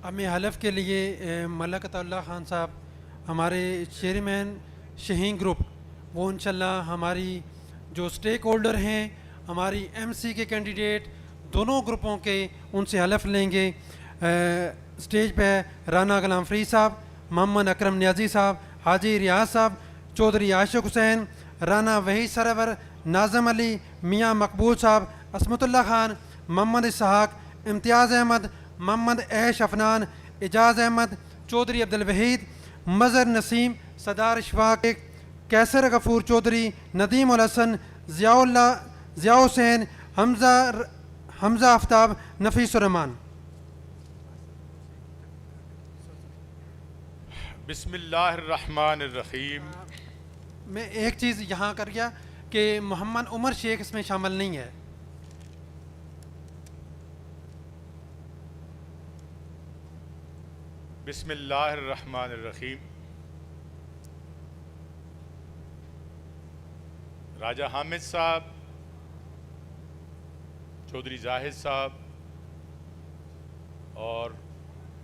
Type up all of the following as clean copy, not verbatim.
अब मैं हलफ के लिए मलक अताउल्लाह खान साहब हमारे चेयरमैन शाहीन ग्रुप, वो इंशाल्लाह हमारी जो स्टेक होल्डर हैं, हमारी एमसी के कैंडिडेट दोनों ग्रुपों के, उनसे हलफ लेंगे। स्टेज पे राना गुलाम फरीद साहब, मोहम्मद अकरम नियाजी साहब, हाजी रियाज साहब, चौधरी आशिक हुसैन, राना वहीद सरवर, नाज़म अली, मियाँ मकबूल साहब, असमतुल्ला खान, मोहम्मद इसहाक, इम्तियाज़ अहमद, मोहम्मद ऐश अफनान, एजाज अहमद, चौधरी अब्दुल वहीद, मज़हर नसीम, सदार इशफाक, कैसर गफूर चौधरी, नदीम उल हसन, ज़िया हुसैन, हमज़ा आफ्ताब, नफीस रहमान। बिस्मिल्लाहिर्रहमानिर्रहीम। मैं एक चीज़ यहाँ कर गया कि मोहम्मद उमर शेख इसमें शामिल नहीं है। बिस्मिल्लाहिर्रहमानिर्रहीम। राजा हामिद साहब, चौधरी जाहिद साहब और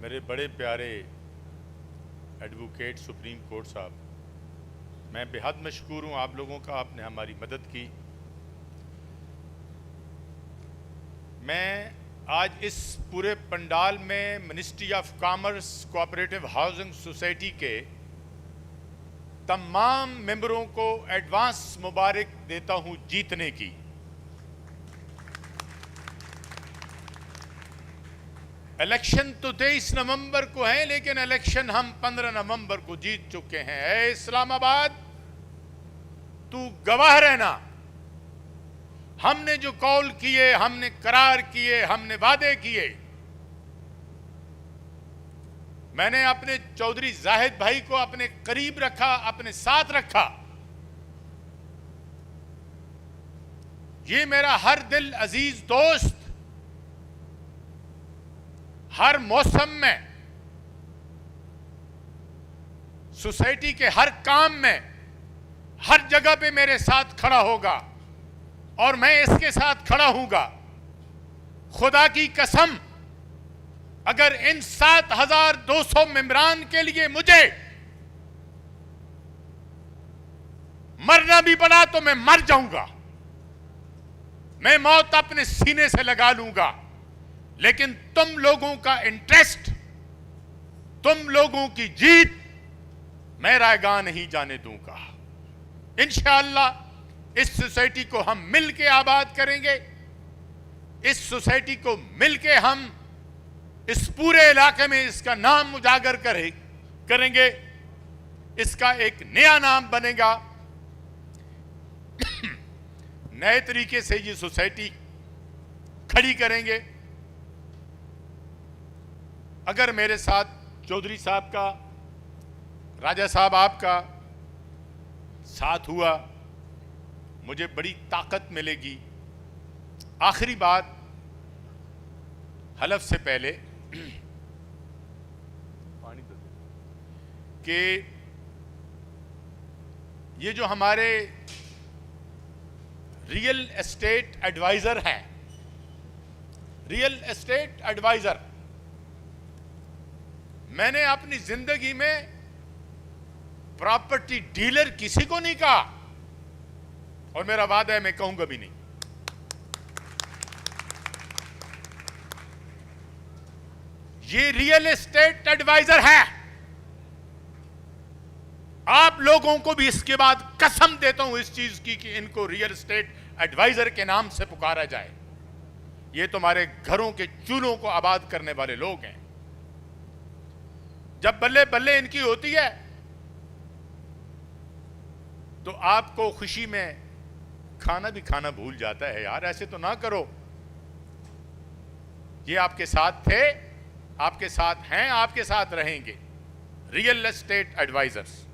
मेरे बड़े प्यारे एडवोकेट सुप्रीम कोर्ट साहब, मैं बेहद मशकूर हूँ आप लोगों का, आपने हमारी मदद की। मैं आज इस पूरे पंडाल में ministry of commerce, cooperative housing society के तमाम मेंबरों को एडवांस मुबारक देता हूं जीतने की। इलेक्शन तो 23 नवंबर को है, लेकिन इलेक्शन हम 15 नवंबर को जीत चुके हैं। ऐ इस्लामाबाद, तू गवाह रहना। हमने जो कौल किए, हमने करार किए, हमने वादे किए। मैंने अपने चौधरी जाहिद भाई को अपने करीब रखा, अपने साथ रखा। ये मेरा हर दिल अजीज दोस्त हर मौसम में, सोसाइटी के हर काम में, हर जगह पे मेरे साथ खड़ा होगा और मैं इसके साथ खड़ा हूंगा। खुदा की कसम, अगर इन 7,200 मेंबरान के लिए मुझे मरना भी पड़ा तो मैं मर जाऊंगा, मैं मौत अपने सीने से लगा लूंगा। लेकिन तुम लोगों का इंटरेस्ट, तुम लोगों की जीत मैं रायगां नहीं जाने दूंगा। इंशाअल्लाह इस सोसाइटी को हम मिलके आबाद करेंगे। इस सोसाइटी को मिलके हम इस पूरे इलाके में इसका नाम उजागर करेंगे। इसका एक नया नाम बनेगा। नए तरीके से ये सोसाइटी खड़ी करेंगे। अगर मेरे साथ चौधरी साहब का, राजा साहब आपका साथ हुआ, मुझे बड़ी ताकत मिलेगी। आखिरी बात, हलफ से पहले पानी दो कि ये जो हमारे रियल एस्टेट एडवाइजर हैं, रियल एस्टेट एडवाइजर, मैंने अपनी जिंदगी में प्रॉपर्टी डीलर किसी को नहीं कहा और मेरा वादा है मैं कहूंगा भी नहीं। ये रियल एस्टेट एडवाइजर है। आप लोगों को भी इसके बाद कसम देता हूं इस चीज की कि इनको रियल एस्टेट एडवाइजर के नाम से पुकारा जाए। ये तुम्हारे घरों के चूल्हों को आबाद करने वाले लोग हैं। जब बल्ले बल्ले इनकी होती है तो आपको खुशी में खाना भी खाना भूल जाता है। यार ऐसे तो ना करो। ये आपके साथ थे, आपके साथ हैं, आपके साथ रहेंगे, रियल एस्टेट एडवाइजर्स।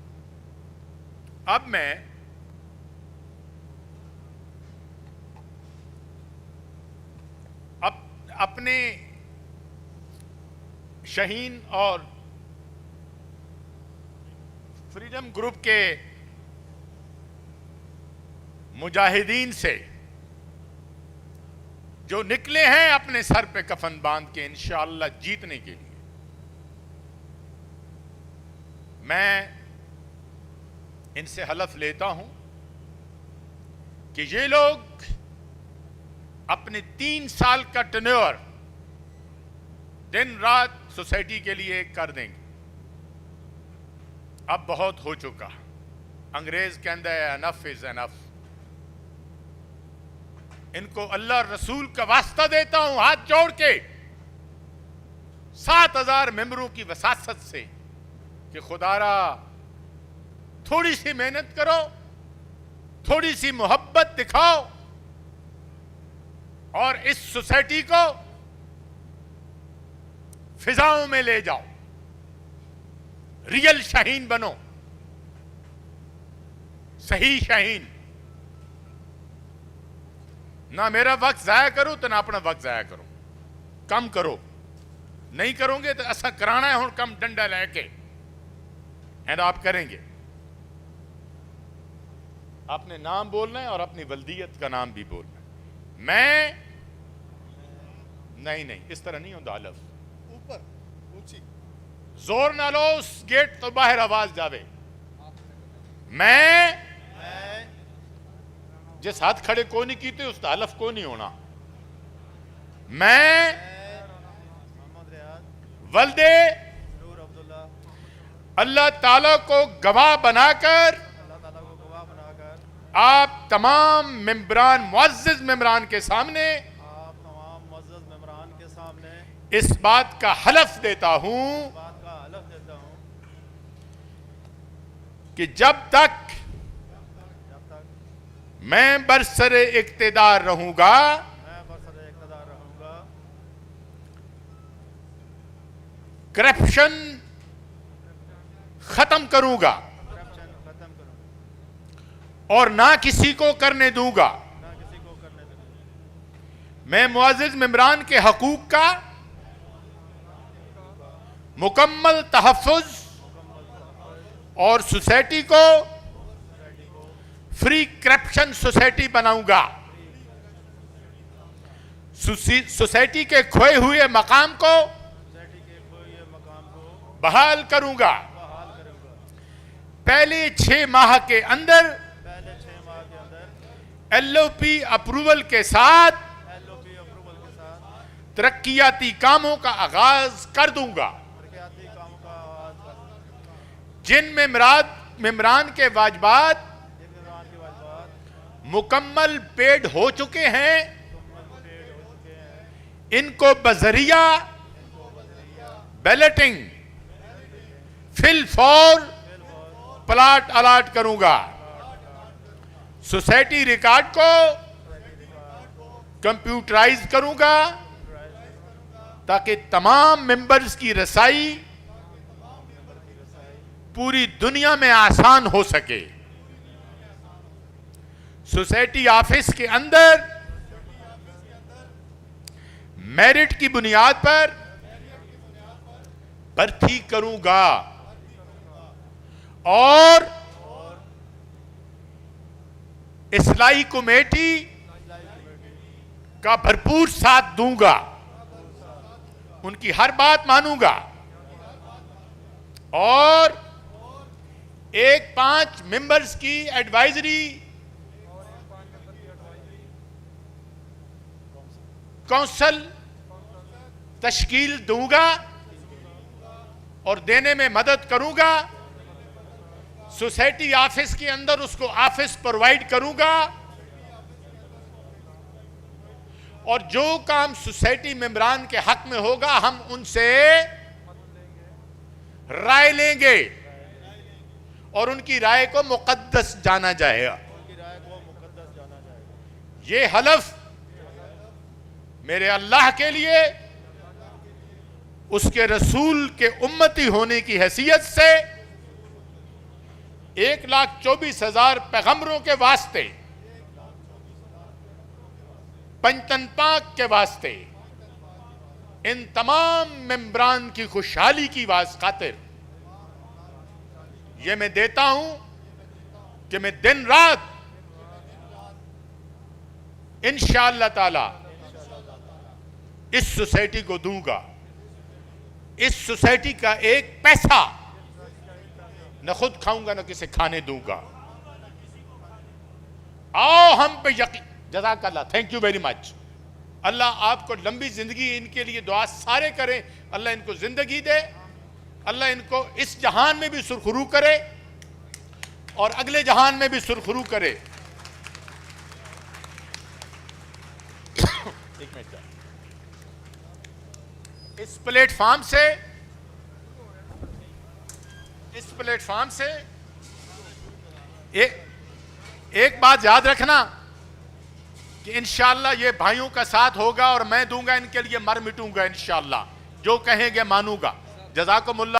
अब मैं अपने शाहीन और फ्रीडम ग्रुप के मुजाहिदीन से जो निकले हैं अपने सर पे कफन बांध के इंशाअल्लाह जीतने के लिए, मैं इनसे हलफ लेता हूं कि ये लोग अपने 3 साल का टेन्योर दिन रात सोसाइटी के लिए कर देंगे। अब बहुत हो चुका। अंग्रेज कहता है एनफ इज एनफ। इनको अल्लाह रसूल का वास्ता देता हूं हाथ जोड़ के 7,000 मेंबरों की वसासत से कि खुदारा थोड़ी सी मेहनत करो, थोड़ी सी मोहब्बत दिखाओ और इस सोसाइटी को फिजाओं में ले जाओ, रियल शाहीन बनो, सही शाहीन। ना मेरा वक्त जाया करो तो ना अपना वक्त जाया करो। कम करो, नहीं करोगे तो ऐसा कराना है, हूं कम डंडा लेके एंड आप करेंगे। अपने नाम बोलना है और अपनी वल्दियत का नाम भी बोलना है। मैं नहीं, इस तरह नहीं होता हलफ। ऊपर ऊंची जोर ना लो, उस गेट तो बाहर आवाज जावे। मैं जिस हाथ खड़े को नहीं कीते उस हलफ को नहीं होना। मैं मोहम्मद रियाज वल्दे नूर अब्दुल्ला अल्लाह ताला को गवाह बनाकर अल्लाह ताला को गवाह बनाकर आप तमाम मेंबरान, मुअज़्ज़िज़ मेंबरान के सामने आप तमाम मुअज़्ज़ज़ मेंबरान के सामने इस बात का हलफ देता हूं बात का हलफ देता हूं कि जब तक मैं बरसरे इक़्तिदार रहूंगा, मैं बरसरे इक़्तिदार रहूंगा, करप्शन खत्म करूंगा करप्शन खत्म करूंगा और ना किसी को करने दूंगा। ना किसी को करने दूंगा। मैं मुअज़्ज़िज़ मेंबरान के हकूक का मुकम्मल तहफ़्फ़ुज़ और सोसाइटी को फ्री करप्शन सोसाइटी बनाऊंगा। सोसाइटी के खोए हुए मकाम को सोसाइटी के खोए मकाम को बहाल करूंगा। बहाल करूंगा। पहले 6 माह के अंदर पहले 6 माह के अंदर एलओपी अप्रूवल के साथ एलओपी अप्रूवल के साथ तरक्कियाती कामों का आगाज कर दूंगा। तरक्कियाती कामों का आगाज कर दूंगा। जिन मेंबरान के वाजबात मुकम्मल पेड हो चुके हैं, इनको बजरिया balloting fill for plot allot करूंगा। सोसाइटी रिकॉर्ड को कंप्यूटराइज करूंगा ताकि तमाम मेंबर्स की रसाई पूरी दुनिया में आसान हो सके। सोसाइटी ऑफिस के अंदर मेरिट की बुनियाद पर भर्ती करूंगा और इस्लाही कमेटी का भरपूर साथ दूंगा। उनकी हर बात मानूंगा और 5 मेंबर्स की एडवाइजरी काउंसिल तश्कील दूंगा और देने में मदद करूंगा। सोसाइटी ऑफिस के अंदर उसको ऑफिस प्रोवाइड करूंगा और जो काम सोसाइटी मेंबरान के हक में होगा हम उनसे राय लेंगे और उनकी राय को मुकद्दस जाना जाएगा। उनकी राय को मुकद्दस जाना जाएगा। ये हलफ मेरे अल्लाह के लिए, उसके रसूल के उम्मती होने की हैसियत से 1,24,000 पैगंबरों के वास्ते, पंचतन पाक के वास्ते, इन तमाम मेंबरान की खुशहाली की खातिर ये मैं देता हूं कि मैं दिन रात इंशाअल्लाह ताला इस सोसाइटी को दूंगा। इस सोसाइटी का एक पैसा न खुद खाऊंगा न किसे खाने दूंगा। आओ हम पे यकीन। जज़ाकल्लाह, थैंक यू वेरी मच। अल्लाह आपको लंबी जिंदगी, इनके लिए दुआ सारे करें, अल्लाह इनको जिंदगी दे, अल्लाह इनको इस जहान में भी सुरखरू करे और अगले जहान में भी सुरखरू करे। एक मिनट, इस प्लेटफॉर्म से एक बात याद रखना कि इंशाअल्लाह ये भाइयों का साथ होगा और मैं दूंगा इनके लिए, मर मिटूंगा इंशाअल्लाह, जो कहेंगे मानूंगा। जज़ाकुमुल्लाह।